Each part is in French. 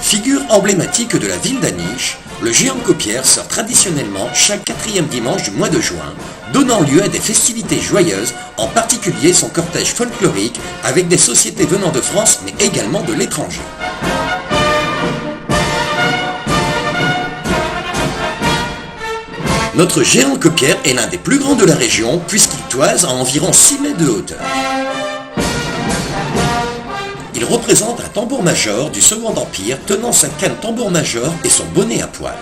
Figure emblématique de la ville d'Aniche, le géant Copière sort traditionnellement chaque 4e dimanche du mois de juin, donnant lieu à des festivités joyeuses, en particulier son cortège folklorique avec des sociétés venant de France mais également de l'étranger. Notre géant Copière est l'un des plus grands de la région puisqu'il toise à environ 6 mètres de hauteur. Il représente un tambour-major du Second Empire tenant sa canne tambour-major et son bonnet à poil.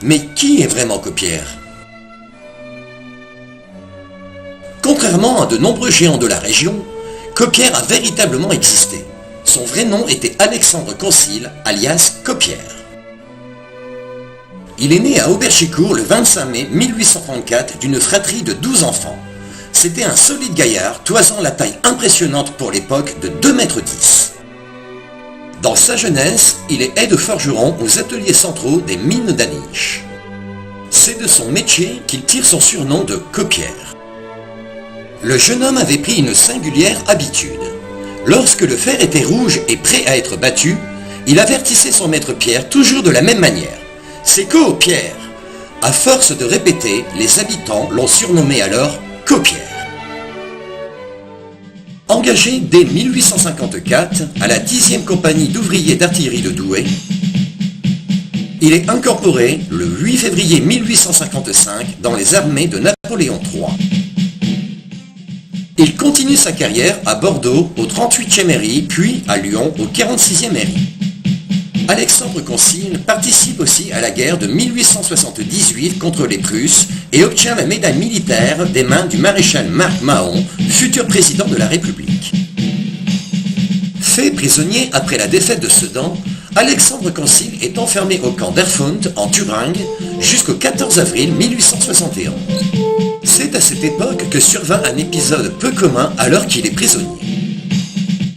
Mais qui est vraiment Copière? Contrairement à de nombreux géants de la région, Copière a véritablement existé. Son vrai nom était Alexandre Concile, alias Copière. Il est né à Auberchicourt le 25 mai 1834 d'une fratrie de 12 enfants. C'était un solide gaillard, toisant la taille impressionnante pour l'époque de 2,10 m. Dans sa jeunesse, il est aide-forgeron aux ateliers centraux des mines d'Aniche. C'est de son métier qu'il tire son surnom de Copière. Le jeune homme avait pris une singulière habitude. Lorsque le fer était rouge et prêt à être battu, il avertissait son maître Pierre toujours de la même manière. « C'est Copière !» À force de répéter, les habitants l'ont surnommé alors Copière. Engagé dès 1854 à la 10e compagnie d'ouvriers d'artillerie de Douai, il est incorporé le 8 février 1855 dans les armées de Napoléon III. Il continue sa carrière à Bordeaux au 38e RI, puis à Lyon au 46e RI. Alexandre Concile participe aussi à la guerre de 1878 contre les Prusses et obtient la médaille militaire des mains du maréchal Marc Mahon, futur président de la République. Fait prisonnier après la défaite de Sedan, Alexandre Concile est enfermé au camp d'Erfurt en Thuringe jusqu'au 14 avril 1871. C'est à cette époque que survint un épisode peu commun alors qu'il est prisonnier.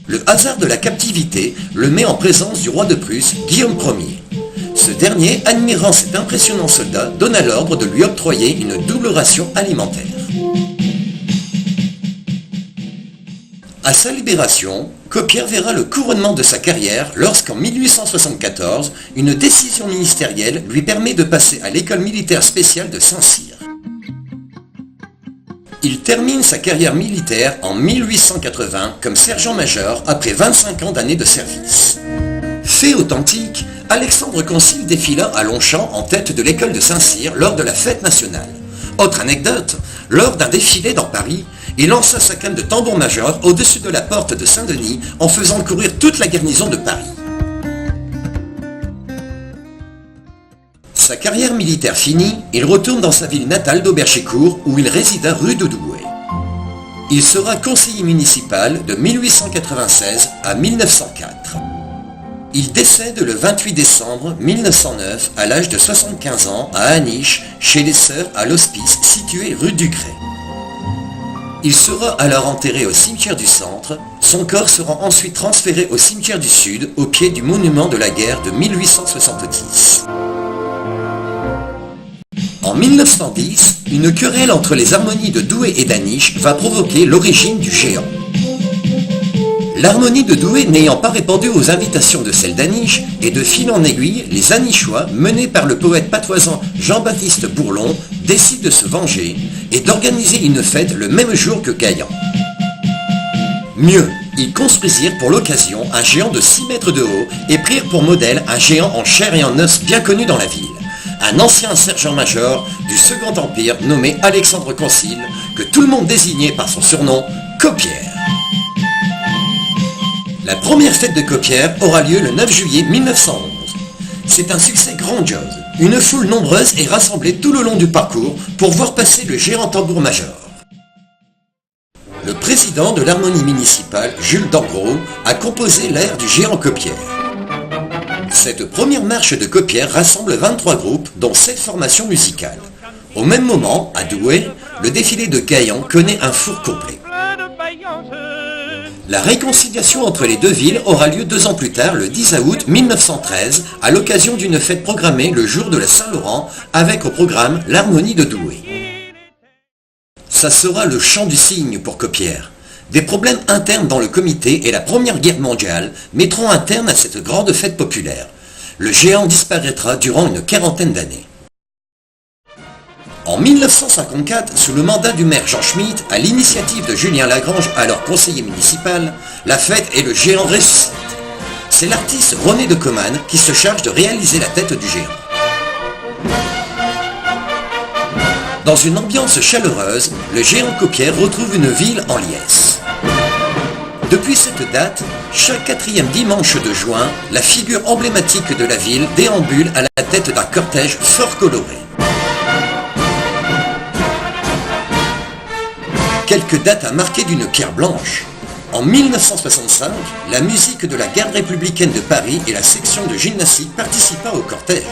Le hasard de la captivité le met en présence du roi de Prusse, Guillaume Ier. Ce dernier, admirant cet impressionnant soldat, donna l'ordre de lui octroyer une double ration alimentaire. À sa libération, Copière verra le couronnement de sa carrière lorsqu'en 1874, une décision ministérielle lui permet de passer à l'école militaire spéciale de Saint-Cyr. Il termine sa carrière militaire en 1880 comme sergent-major après 25 ans d'années de service. Fait authentique, Alexandre Concile défila à Longchamp en tête de l'école de Saint-Cyr lors de la fête nationale. Autre anecdote, lors d'un défilé dans Paris, il lança sa canne de tambour-major au-dessus de la porte de Saint-Denis en faisant courir toute la garnison de Paris. Sa carrière militaire finie, il retourne dans sa ville natale d'Auberchicourt où il résida rue de Douai. Il sera conseiller municipal de 1896 à 1904. Il décède le 28 décembre 1909 à l'âge de 75 ans à Aniche, chez les Sœurs à l'Hospice situé rue du Grès. Il sera alors enterré au cimetière du centre. Son corps sera ensuite transféré au cimetière du sud, au pied du monument de la guerre de 1870. En 1910, une querelle entre les harmonies de Douai et d'Aniche va provoquer l'origine du géant. L'harmonie de Douai n'ayant pas répondu aux invitations de celle d'Aniche, et de fil en aiguille, les Anichois, menés par le poète patoisant Jean-Baptiste Bourlon, décident de se venger et d'organiser une fête le même jour que Gaillan. Mieux, ils construisirent pour l'occasion un géant de 6 mètres de haut et prirent pour modèle un géant en chair et en os bien connu dans la ville. Un ancien sergent-major du Second Empire nommé Alexandre Concile, que tout le monde désignait par son surnom Copière. La première fête de Copière aura lieu le 9 juillet 1911. C'est un succès grandiose. Une foule nombreuse est rassemblée tout le long du parcours pour voir passer le géant tambour-major. Le président de l'harmonie municipale, Jules Dangros, a composé l'air du géant Copière. Cette première marche de Copière rassemble 23 groupes, dont 7 formations musicales. Au même moment, à Douai, le défilé de Gaillan connaît un four complet. La réconciliation entre les deux villes aura lieu 2 ans plus tard, le 10 août 1913, à l'occasion d'une fête programmée le jour de la Saint-Laurent, avec au programme l'harmonie de Douai. Ça sera le chant du cygne pour Coppière. Des problèmes internes dans le comité et la Première Guerre mondiale mettront un terme à cette grande fête populaire. Le géant disparaîtra durant une quarantaine d'années. En 1954, sous le mandat du maire Jean Schmitt, à l'initiative de Julien Lagrange, alors conseiller municipal, la fête et le géant ressuscitent. C'est l'artiste René de Coman qui se charge de réaliser la tête du géant. Dans une ambiance chaleureuse, le géant Coppière retrouve une ville en liesse. Depuis cette date, chaque 4e dimanche de juin, la figure emblématique de la ville déambule à la tête d'un cortège fort coloré. Quelques dates à marquer d'une pierre blanche. En 1965, la musique de la garde républicaine de Paris et la section de gymnastique participa au cortège.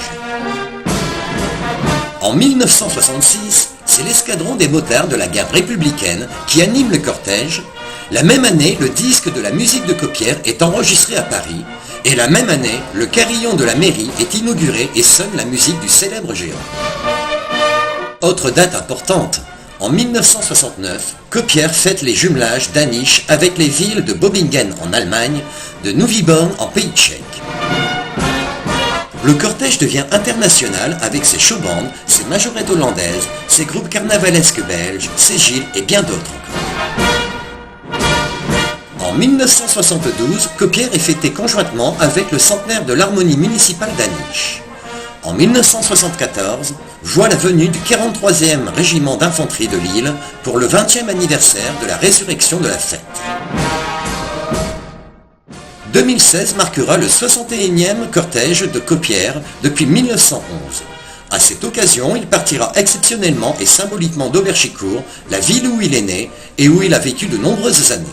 En 1966, c'est l'escadron des motards de la garde républicaine qui anime le cortège. La même année, le disque de la musique de Coppière est enregistré à Paris. Et la même année, le carillon de la mairie est inauguré et sonne la musique du célèbre géant. Autre date importante. En 1969, Coppière fête les jumelages d'Aniche avec les villes de Bobingen en Allemagne, de Nuviborn en Pays tchèque. Le cortège devient international avec ses showbands, ses majorettes hollandaises, ses groupes carnavalesques belges, ses gilles et bien d'autres encore. En 1972, Coppière est fêté conjointement avec le centenaire de l'harmonie municipale d'Aniche. En 1974, voit la venue du 43e régiment d'infanterie de Lille pour le 20e anniversaire de la résurrection de la fête. 2016 marquera le 61e cortège de Coppière depuis 1911. À cette occasion, il partira exceptionnellement et symboliquement d'Auberchicourt, la ville où il est né et où il a vécu de nombreuses années.